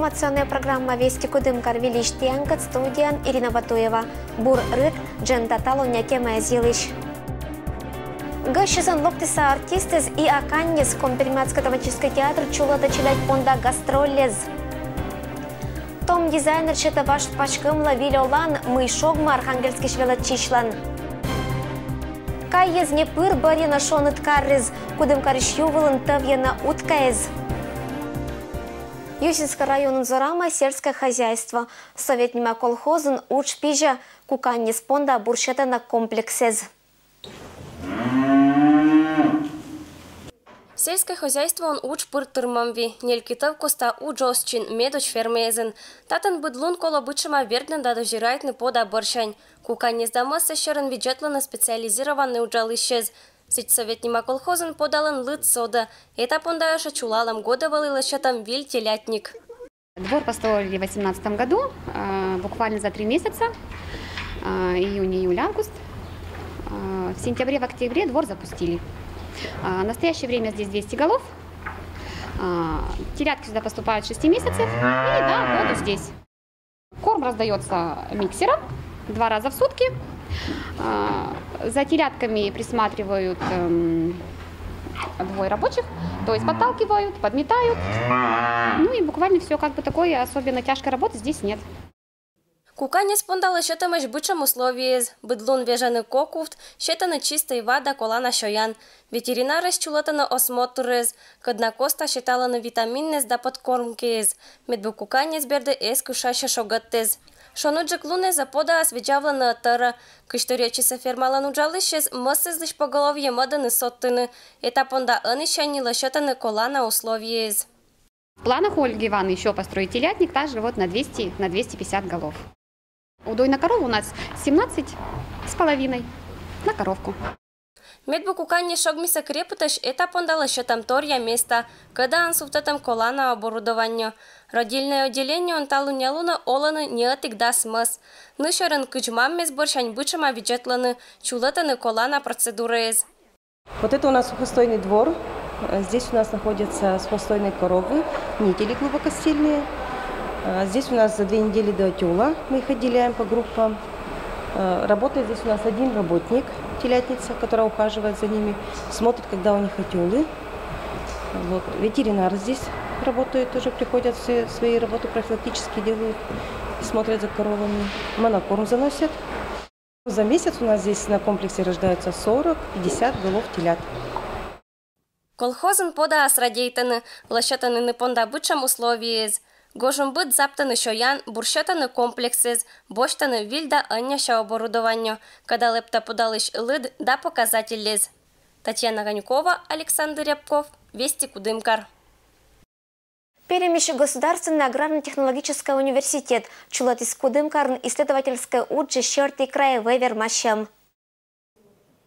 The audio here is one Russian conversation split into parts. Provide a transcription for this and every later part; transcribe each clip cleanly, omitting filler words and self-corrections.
Информационная программа «Вести Кудымкар» Велиштиянкат, студиян Ирина Батуева. Бур рык, джен таталу някема зилыш. Гащизан локтиса артистез и аканнес Компермятский драматический театр чулада челять понда гастролез. Том дизайнер шета ваш пачкымла вилолан мыйшогма архангельский швелачишлан. Кай езне пыр барина шоныт каррез, Кудымкарыш ювылын тавьена уткаез. Юсинский район Зорама сельское хозяйство. Советнима колхозын уч пижа куканни спонда буршета на комплексез. Сельское хозяйство он уч пыртырмамви, нелькитов коста уджосчин, медоч фермезен. Татан быдлун колобычама верден да дожирайтны пода борщань. Куканни сдамаса щерен бюджетлана специализированный уджалышез. Сеть советнима колхозен подалан лыт сода. Это пондаяша чулалам годовалый лошатам виль телятник. Двор построили в 2018 году, буквально за 3 месяца, июнь, июль, август. В сентябре, в октябре двор запустили. В настоящее время здесь 200 голов. Телятки сюда поступают 6 месяцев и до года здесь. Корм раздается миксером 2 раза в сутки. За телятками присматривают 2 рабочих, то есть подталкивают, подметают. Ну и буквально все как бы такое, особенно тяжкой работы здесь нет. Куканни спондала щетамаш бычам условиез, быдлун вежаны кокуфт, щетана чистой вада колана шоян. Ветеринарыз чулатана осмотрез, кадна коста щеталана витаминнез да подкормкез. Медбу куканни сберде эскушаша шогаттез. Шонуджик луне запода освежавла на атара. Кышторечиса фермала нуджалышез, мысез лишь по голове маданы соттыны. Это понда анышани лощетаны колана условиез. В планах Ольги Ивановны еще построить телятник, также вот на 250 голов. Удой на корову у нас 17,5 на коровку. Медбу куканни шогмиса крепыташ, это пондала щетам торья места, когда он суфтатам колана оборудованию. Родильное отделение он талунялуна оланы не отигда смыс. Нышерен кычмамме сборщань бычама бюджетланы, чулатаны колана процедурез. Вот это у нас сухостойный двор. Здесь у нас находятся сухостойные коровы, нители глубокостельные. Здесь у нас за 2 недели до отела мы их отделяем по группам. Работает здесь у нас 1 работник, телятница, которая ухаживает за ними, смотрит, когда у них отелы. Вот. Ветеринар здесь работает, тоже приходят, все свои работы профилактически делают, смотрят за коровами. Монокорм заносят. За месяц у нас здесь на комплексе рождаются 40-50 голов телят. Колхозын пода асрадейтаны, лощатаны не понда бычам условиез. Гожым быт заптаны шоян, бурщатаны комплексез, боштаны вильда анняша оборудованию, когда лепта подалыш лыд да показателез. Татьяна Ганюкова, Александр Рябков, Вести Кудымкар. Перемещ Государственный аграрно-технологический университет, Чулатис Кудымкар, исследовательское училище Щерти края Вевермащем.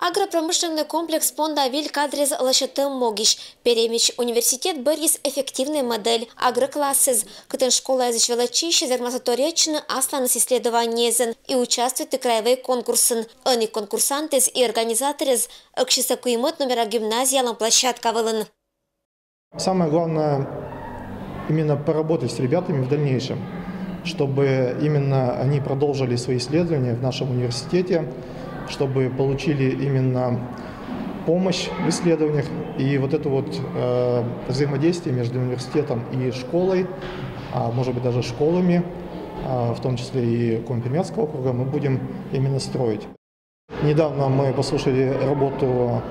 Агропромышленный комплекс понда виль кадрез лошатым могиш. Перемещ университет борис эффективная модель агроклассез, кытен школа из швелачища загмасаторечны асланыс исследованиезен и участвует и краевые конкурсын. Они конкурсантез и организаторез экшиса куемот номера гимназиялам площадка вылын. Самое главное именно поработать с ребятами в дальнейшем, чтобы именно они продолжили свои исследования в нашем университете, чтобы получили именно помощь в исследованиях. И вот это вот взаимодействие между университетом и школой, может быть даже школами, в том числе и Компермятского округа, мы будем именно строить. Недавно мы послушали работу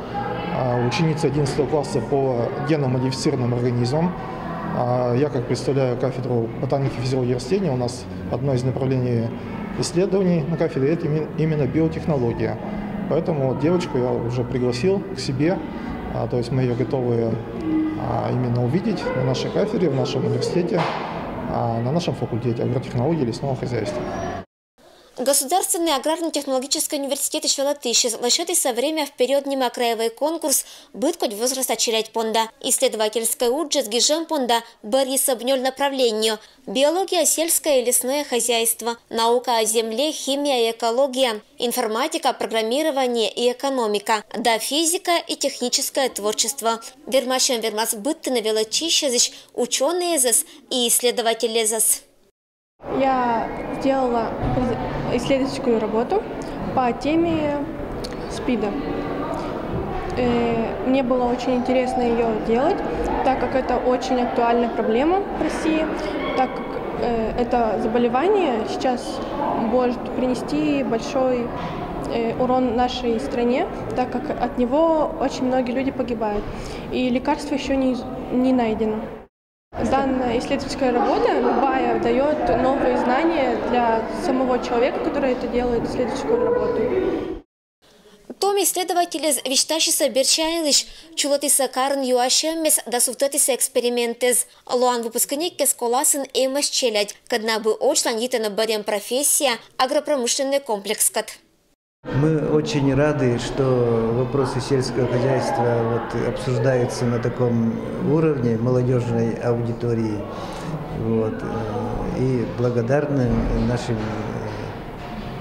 ученицы 11 класса по генно-модифицированным организмам. Я как представляю кафедру ботаники и физиологии растений, у нас одно из направлений исследований на кафедре – это именно биотехнология. Поэтому девочку я уже пригласил к себе, то есть мы ее готовы именно увидеть на нашей кафедре, в нашем университете, на нашем факультете агротехнологии и лесного хозяйства. Государственный аграрно-технологический университет Швелатышис лошадый со время вперед нема краевой конкурс быт хоть возраста челять понда. Исследовательская уджет гижем понда Бориса Бнёль направлению. Биология, сельское и лесное хозяйство, наука о земле, химия и экология, информатика, программирование и экономика, да физика и техническое творчество. Вермашем вермас быт на велочищезыч, ученые зас и исследователи зас. Я сделала исследовательскую работу по теме СПИДа. Мне было очень интересно ее делать, так как это очень актуальная проблема в России, так как это заболевание сейчас может принести большой урон нашей стране, так как от него очень многие люди погибают, и лекарство еще не найдено. Данная исследовательская работа, любая, дает новые знания для самого человека, который это делает, исследовательскую работу. Том исследователи вещтащиса берчайлыш, чулотиса карн юашемес да суфтатиса экспериментез. Луан выпускник кесколасын эймас челядь, когда бы очлан на барем профессия агропромышленный комплекс кат. Мы очень рады, что вопросы сельского хозяйства обсуждаются на таком уровне молодежной аудитории. И благодарны нашим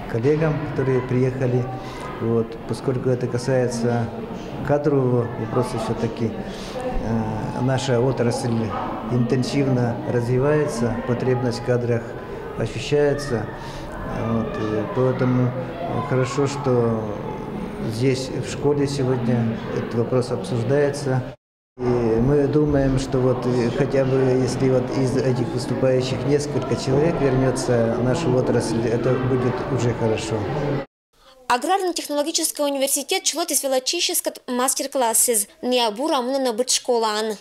коллегам, которые приехали. Поскольку это касается кадрового вопроса, все-таки наша отрасль интенсивно развивается, потребность в кадрах ощущается. Поэтому хорошо, что здесь в школе сегодня этот вопрос обсуждается. И мы думаем, что хотя бы если из этих выступающих несколько человек вернется в нашу отрасль, это будет уже хорошо. Аграрно-технологический университет чулотис велочищескат мастер-классы неабура амуна быть школан.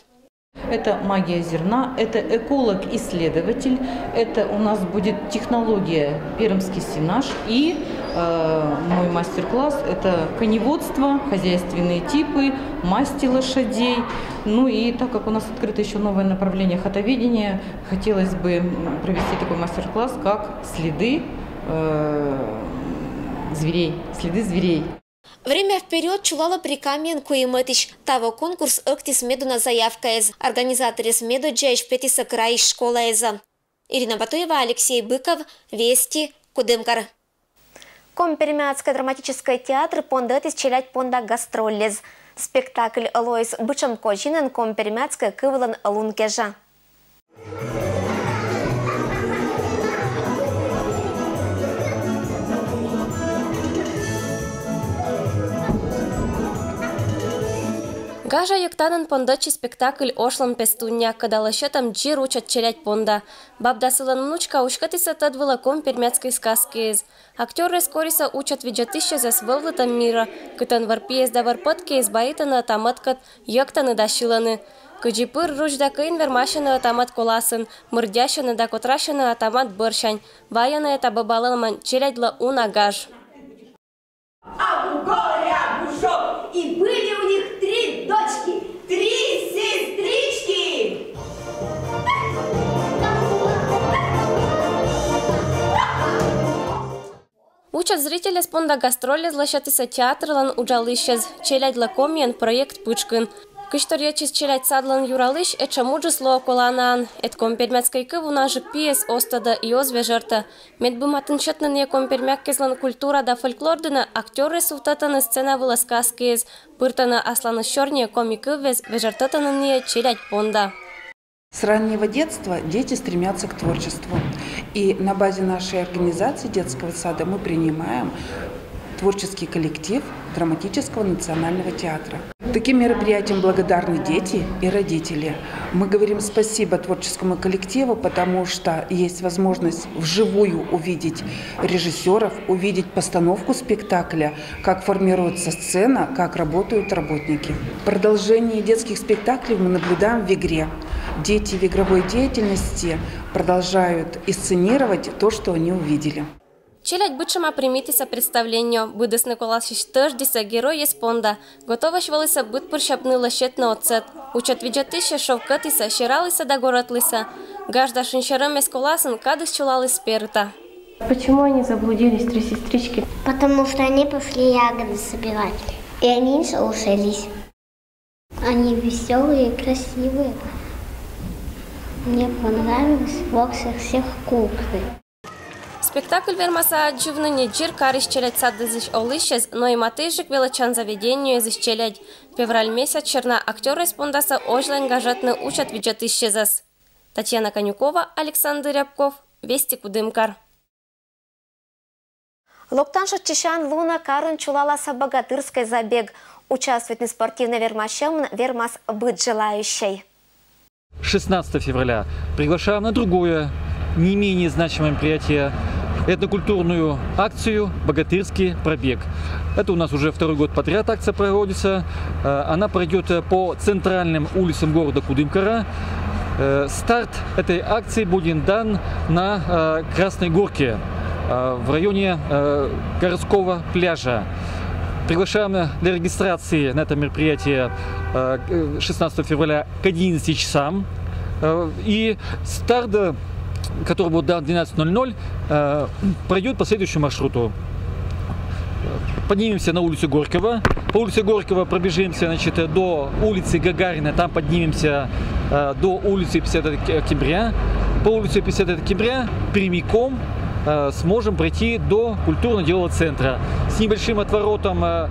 Это магия зерна, это эколог-исследователь, это у нас будет технология пермский сенаж и мой мастер-класс – это коневодство, хозяйственные типы, масти лошадей. Ну и так как у нас открыто еще новое направление хатоведения, хотелось бы провести такой мастер-класс, как следы зверей. Время вперед чулала прикаменку и мэтыч. Того конкурс актис меду на заявка из. Организаторы с меду джейш петиса край школа иза. Ирина Батуева, Алексей Быков, Вести, Кудымкар. Компермятский драматический театр пондатис челять понда гастроллез. Спектакль Лоис бычам кожинен компермятский кывылан лункежа. Гажа юктанын пондочи спектакль ошлан пестуня, когда лощетам джир учат челять понда. Бабдасылан внучка ушкатиса тадвыла компермятской сказки. Актеры скориса учат виджатище за свывлытом мира, кытан варпиез да варпотки избаитаны атаматкат, йоктаны да шиланы. Кыджипыр ружда кыин вермашины атамат коласын, мырдяшины да котрашины атамат быршань. Ваяны это бабалалман челядла уна гаж. И были у них 3 дочки, 3 сестрички. Учат зрители с понда гастроли злощатися театрлан уджалыщез, челядь лакомиен проект Пычкын. Кышторьячис челядь садлан юралыш, чамуджи слово коланан, компермятской кыву нажик пиес остада и озвежерта. Медбуматын счетнане компермяккезлан культура да фольклордына актеры суфтатаны сцена была сказкез, пыртана асланы щорне комикывез, вежертатаны челядь понда. С раннего детства дети стремятся к творчеству. И на базе нашей организации детского сада мы принимаем творческий коллектив Драматического национального театра. Таким мероприятиям благодарны дети и родители. Мы говорим спасибо творческому коллективу, потому что есть возможность вживую увидеть режиссеров, увидеть постановку спектакля, как формируется сцена, как работают работники. Продолжение детских спектаклей мы наблюдаем в игре. Дети в игровой деятельности продолжают инсценировать то, что они увидели. Челядь бычама примитиса представление, быдыс Николасич тождиса герой из понда, готова швалися быт пыршапны лощетна оцет, учат виджатище шовкатиса, щиралися да горотлися, гажда шиншерем эсколасын кадыс чулалыс перыта. Почему они заблудились, три сестрички? Потому что они пошли ягоды собирать, и они слушались. Они веселые, красивые. Мне понравилось больше всех куклы. Спектакль вермаса отживно не джир кариш челядь сады зиш олышез, но и матыжик величан заведению зиш челядь. Февраль месяц черна актеры спондаса ожлен гажатны учат виджат исчезас. Татьяна Конюкова, Александр Рябков, Вести Кудымкар. Локтанша Чешан Луна Карын чулаласа богатырский забег. Участвует на спортивной вермашем вермас быть желающей. 16 февраля приглашаем на другое, не менее значимое мероприятие, этнокультурную акцию «Богатырский пробег». Это у нас уже второй год подряд акция проводится. Она пройдет по центральным улицам города Кудымкара. Старт этой акции будет дан на Красной Горке в районе городского пляжа. Приглашаем для регистрации на это мероприятие 16 февраля к 11 часам. И старт, который будет дан 12:00, пройдет по следующему маршруту. Поднимемся на улицу Горького. По улице Горького пробежимся, значит, до улицы Гагарина. Там поднимемся до улицы 50 октября. По улице 50 октября прямиком сможем пройти до культурно-делового центра. С небольшим отворотом на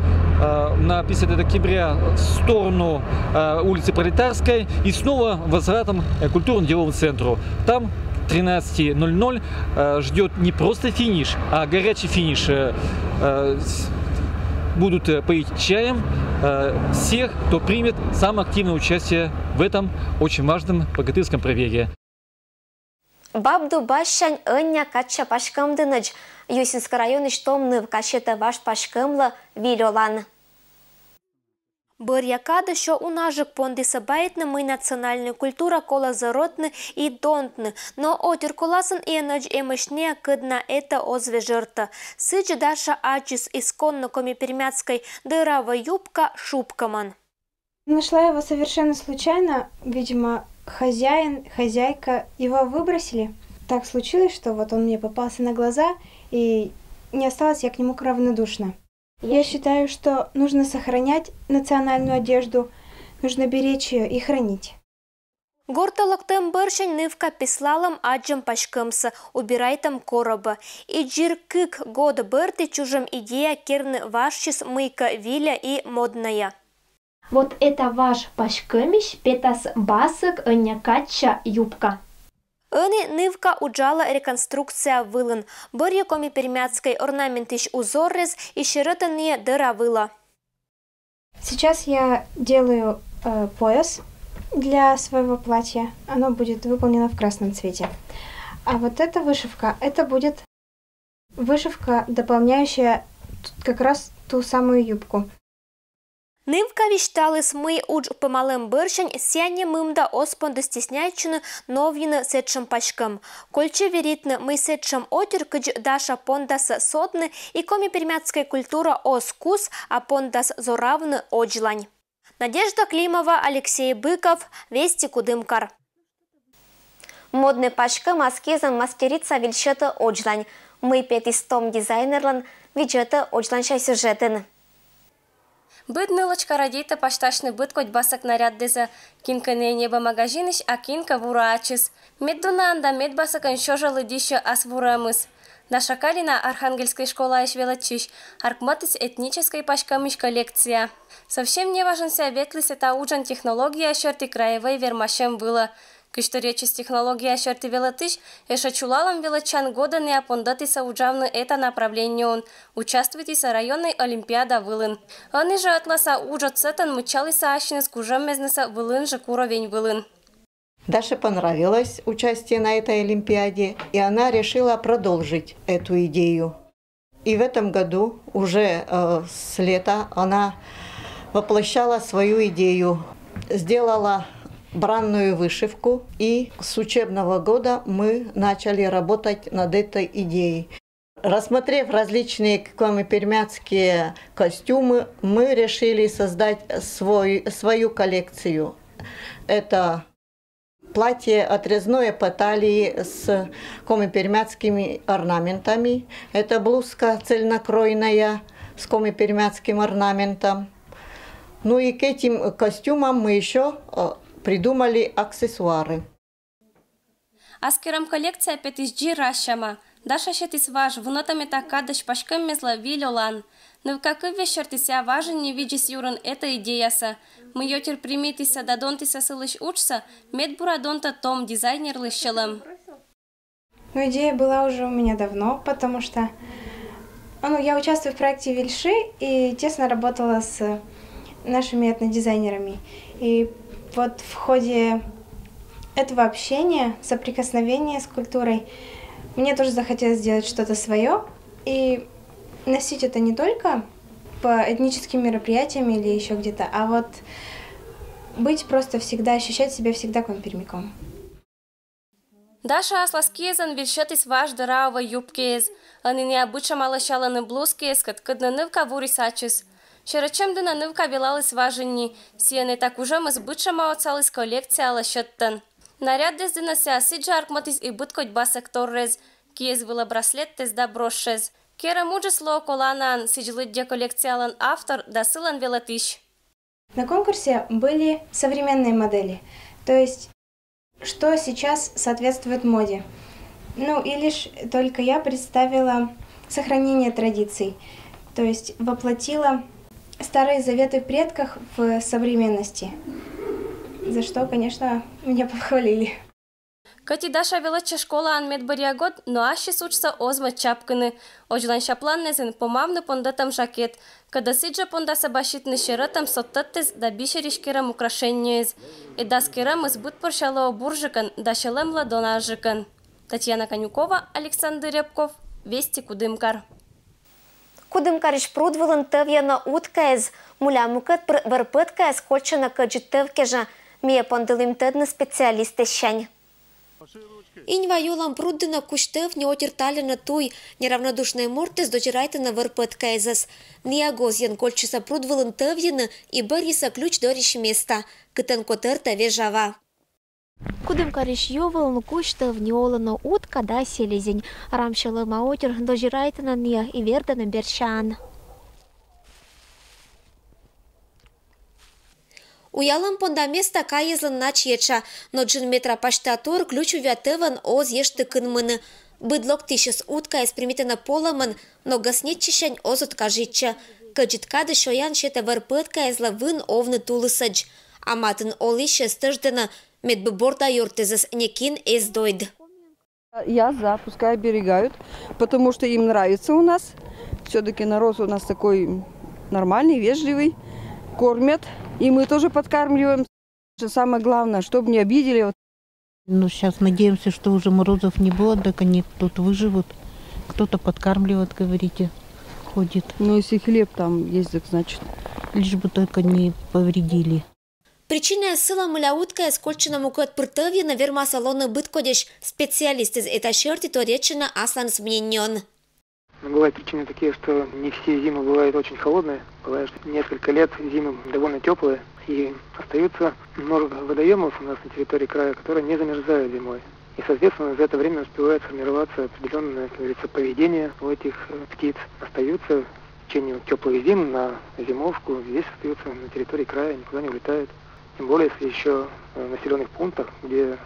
50 октября в сторону улицы Пролетарской и снова возвратом к культурно-деловому центру. Там 13:00 ждет не просто финиш, а горячий финиш. Будут поить чаем всех, кто примет самое активное участие в этом очень важном богатырском пробеге. Бабду башань ыння кача пашкамдыныч. Юсинский район иштомны в качета ваш пашкамла вилёлан. Бырьякады шо унажык пондыса байтны мы национальная культура колазородны и донтны, но отер коласын эныч эмышне кыдна это озвежырты. Сыч даша ачис исконно комипермятской дырава юбка шубкаман. Нашла его совершенно случайно, видимо, хозяин, хозяйка его выбросили. Так случилось, что вот он мне попался на глаза, и не осталась я к нему равнодушна. Я считаю, что нужно сохранять национальную одежду, нужно беречь ее и хранить. Горталыктым быршын нывка пислалым аджым пашкымсы, убирайтым короба. И джиркык год бырты чужим идея керны вашчис мыйка виля и модная. Вот это ваш пашкымиш, петас басык, кача юбка. Ыны нывка уджала реконструкция вылын. Бырья комипермятской орнаментиш узоррез и широтанные дыра выла. Сейчас я делаю пояс для своего платья. Оно будет выполнено в красном цвете. А вот эта вышивка, это будет вышивка, дополняющая как раз ту самую юбку. Нывка вишталыс мы удж помалым быршень сяне мымда оспонды стесняйчыны новины сетшим пашкам. Кольче веритны мы сетшим отер даша пондаса сотны и комипермятская культура оскус, а пондас зоравны оджлань. Надежда Климова, Алексей Быков, Вести Кудымкар. Модный пашкам аскезан мастерица вильшета оджлань. Мы пятистом дизайнерлан виджета оджланьша сюжетен. Быдны лочка радита пашташны быт коть басак наряд деза. Кинка не небо магазиниш, а кинка вурачис. Меддунанда мед басакан шожалы дища ас вурамыс. Наша Калина Архангельской школа ишвелачиш. Аркматыс этнической пашкамыш коллекция. Совсем не важен ся ветлис это уджан технология шерти краевой вермашем было. Кышторечис технология шерти велатыш, эша чулалам велачан года не апондатиса уджавны это направление он. Участвуйтиса районной олимпиада вылын. Они же атласа уджат сетан мычалиса ашинес кужам мезнеса вылын же куровень вылын. Даше понравилось участие на этой олимпиаде, и она решила продолжить эту идею. И в этом году, уже с лета, она воплощала свою идею, сделала бранную вышивку, и с учебного года мы начали работать над этой идеей. Рассмотрев различные комипермятские костюмы, мы решили создать свою коллекцию. Это Платье отрезное по талии с коми-пермяцкими орнаментами. Это блузка цельнокройная с коми-пермяцким орнаментом. Ну и к этим костюмам мы еще придумали аксессуары. Аскерам коллекция петизджи рашама. Даша щетис важ, внутами такадыш пашкам мезла вилёлан. Но в какой вечер ты себя важен не видишь юран эта идеяса. Мы йотер примитиса дадонтиса сылыш учса, медбурадонта том дизайнер лыщелым. Ну, идея была уже у меня давно, потому что я участвую в проекте Вильши и тесно работала с нашими этнодизайнерами. И вот в ходе этого общения, соприкосновения с культурой, мне тоже захотелось сделать что-то свое и носить это не только по этническим мероприятиям или еще где-то, а вот быть просто всегда, ощущать себя всегда коми-пермяком. Даша асласкезан вильшетис ваш дырава юбкез, а не необычно малышаланы блузкез, кадна нывка вурисачес. Шерачем дына нывка вилалась важенни, сиены так уже мы сбычама оцалась коллекция алашеттан. Наряд дез дына сиаси аркматис и быткоть ба секторрез, киез вила браслет тез да брошез. Кера муджесло коланан сиджлыдде коллекциялан автор да сылан велатыш. На конкурсе были современные модели, то есть что сейчас соответствует моде. Ну и лишь только я представила сохранение традиций, то есть воплотила старые заветы предков в современности, за что, конечно, меня похвалили. Кати Даша велича школа анмедбарягод, но аши сучса озма чапканы, ожлан шапланнезен помавны пондатам жакет, когда сиджа пондаса башитны шератам соттаттез да бишеришкерам украшенниез, и даскерам избут поршало буржикан, да шелем ладонажикан. Татьяна Конюкова, Александр Рябков, Вести Кудымкар. Кудымкариш прудвылын тывьяна уткаез, мулямукат варпыткаез кольчана каджитывкежа, мия пондылым тыдны специалистещань. Иньва юлам пруддына куштыв не отерталина туй, неравнодушные мортез дочирайтына варпыткаезас. Ниагозьян кольчиса прудвылын тывьяна и бариса ключ дориш места, кытын котырта вежава. Кудымкариш ювылын куштыв неолына утка да селезень, рамшылы маотер дожирайтына ния и вердана бершан. Уялым понда места кайызлын начьеча, но джин метра паштатур ключу вятыван оз ешты кынмыны. Быдлок тишес утка из примитана поламын, но гаснетчищань оз откажитча. Каджиткады шоян шета варпытка изла вын овны тулысадж. Аматын олище стыждана медбыборда юртызас некин из дойд. Я за, пускай оберегают, потому что им нравится у нас. Все-таки народ у нас такой нормальный, вежливый, кормят. И мы тоже подкармливаем. Самое главное, чтобы не обидели. Ну, сейчас надеемся, что уже морозов не будет, так они тут выживут. Кто-то подкармливает, говорите, ходит. Ну, если хлеб там есть, так значит. Лишь бы только не повредили. Причина сила муляутка из кольчина мукот пыртовья на верма салона быткодеш специалист из этой черти то речина аслан сменен. Бывают причины такие, что не все зимы бывают очень холодные. Бывает, что несколько лет зимы довольно теплые. И остаются много водоемов у нас на территории края, которые не замерзают зимой. И, соответственно, за это время успевает формироваться определенное, как говорится, поведение у этих птиц. Остаются в течение теплых зим на зимовку. Здесь остаются на территории края, никуда не улетают. Тем более, если еще в населенных пунктах, где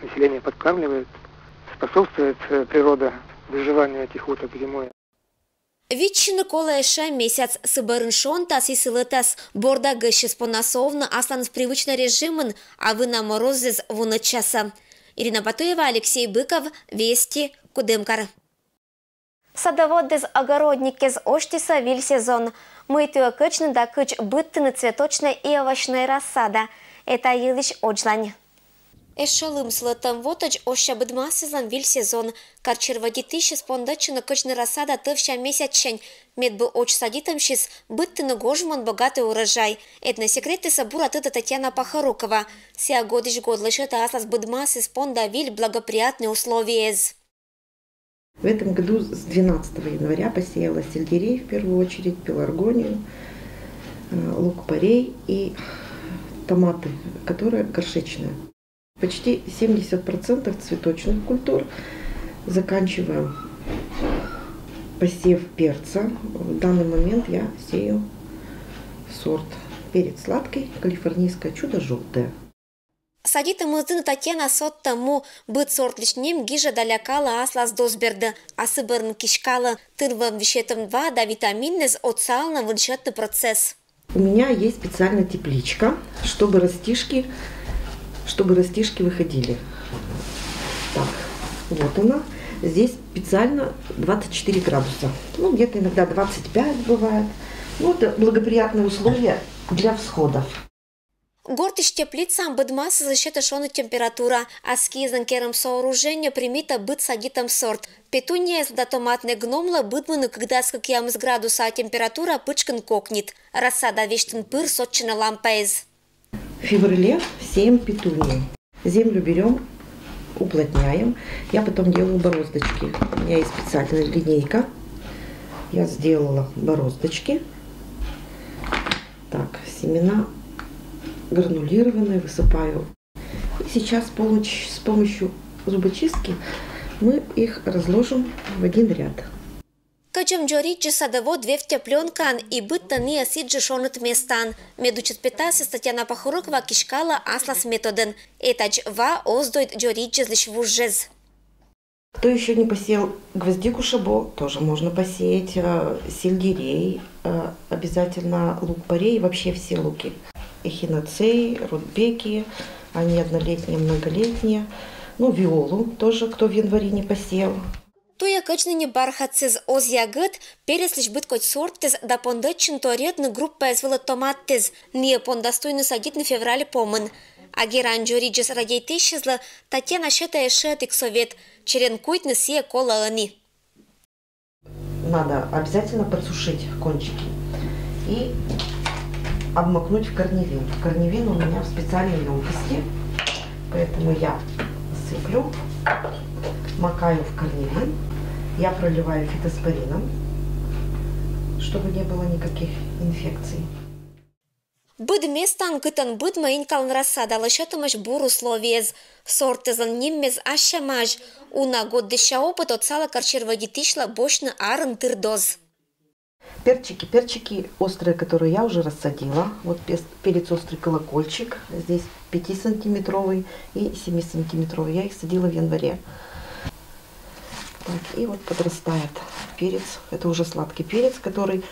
население подкармливает, способствует природа выживанию этих уток зимой. Витчины колэша месяц сыбарыншон тас и сылытас борда гыщес понасовна аслан в привычный режимын, а вы на морозез вуна часа. Ирина Батуева, Алексей Быков, Вести, Кудымкар. Садовод дез огородник из оштиса виль сезон. Мытую кычны да кыч быттыны цветочная и овощная рассада. Это елиш оджлань. Эшалым слотам воточ оща быдма сезон виль сезон. Карчервади тыщи спондачына кычны рассада тывща месячень. Медбы оч садитам щис быттыны гожман богатый урожай. Это секреты сабура тыта Татьяна Пахарукова. Ся годиш год лышета аслас быдма с понда виль благоприятные условия. В этом году с 12 января посеяла сельдерей в первую очередь, пеларгонию, лук-порей и томаты, которые горшечные. Почти 70% цветочных культур. Заканчиваем посев перца. В данный момент я сею сорт перец сладкий, калифорнийское чудо желтое. Садитымыздың Татьяна соттаму быт сортличнем гижа далякала аслас дозберді. Асыбырын кишкалы тырвым вишетым 2 да витаминнез отсална выншетный процесс. У меня есть специальная тепличка, чтобы растишки выходили. Так, вот она. Здесь специально 24 градуса. Ну, где-то иногда 25 бывает. Ну, это благоприятные условия для всходов. Гортиш теплицам быдмасы защита шону температура, а скизан керам сооружения примита быт садитам сорт. Петуния да томатный гномла быдману, когда с каким из градуса температура пычкан кокнет. Рассада вештен пыр сотчина лампаиз. В феврале сеем петунии. Землю берем, уплотняем. Я потом делаю бороздочки. У меня есть специальная линейка. Я сделала бороздочки. Так, семена гранулированные высыпаю. И сейчас с помощью зубочистки мы их разложим в один ряд. Качем джориджи садово две втепленкан и бытта не осиджи шонут местан. Медучит питаси Татьяна Пахурокова кишкала аслас методен. Этач ва оздойт джориджи злишвужез. Кто еще не посеял гвоздику шабо, тоже можно посеять. Сельдерей, обязательно лук-порей, вообще все луки. Эхиноцеи, рудбеки, они однолетние, многолетние. Ну, виолу тоже, кто в январе не посеял. Туя качныне бархатсыз оз ягыт, переслиш быт коть сорттез да пондачын торедны группа извыла томаттез, не пондастойны садит на феврале помын. Агеран джориджес радейтышезла Татьяна шета эшетик совет, черенкуйтны сие кола ани. Надо обязательно подсушить кончики и обмакнуть в корневин. Корневин у меня в специальной емкости, поэтому я сыплю, макаю в корневин, я проливаю фитоспорином, чтобы не было никаких инфекций. Быд местан кытан быд маин калн рассада лышетымаш бур условиез. Сортезан ниммез ашамаж. Уна год дыша опыт от сала карчерводитишла бочны арын тырдоз. Перчики острые, которые я уже рассадила. Вот перец острый колокольчик. Здесь 5-сантиметровый и 7-сантиметровый. Я их садила в январе. Так, и вот подрастает перец. Это уже сладкий перец, который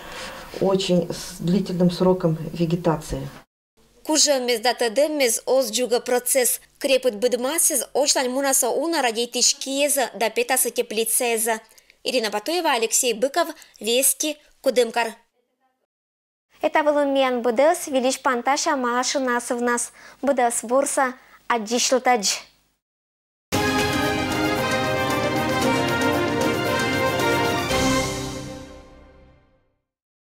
очень с длительным сроком вегетации. Кужемез датадемез оз джуга процесс. Крепит быдмасез очлань мунаса уна радейтишкиеза да петаса теплицеза. Ирина Батуева, Алексей Быков, Вести, Кудымкар. Это был мен быдыс, велич панташа Маша Насовнас. Быдыс бурса, аддишлтадж.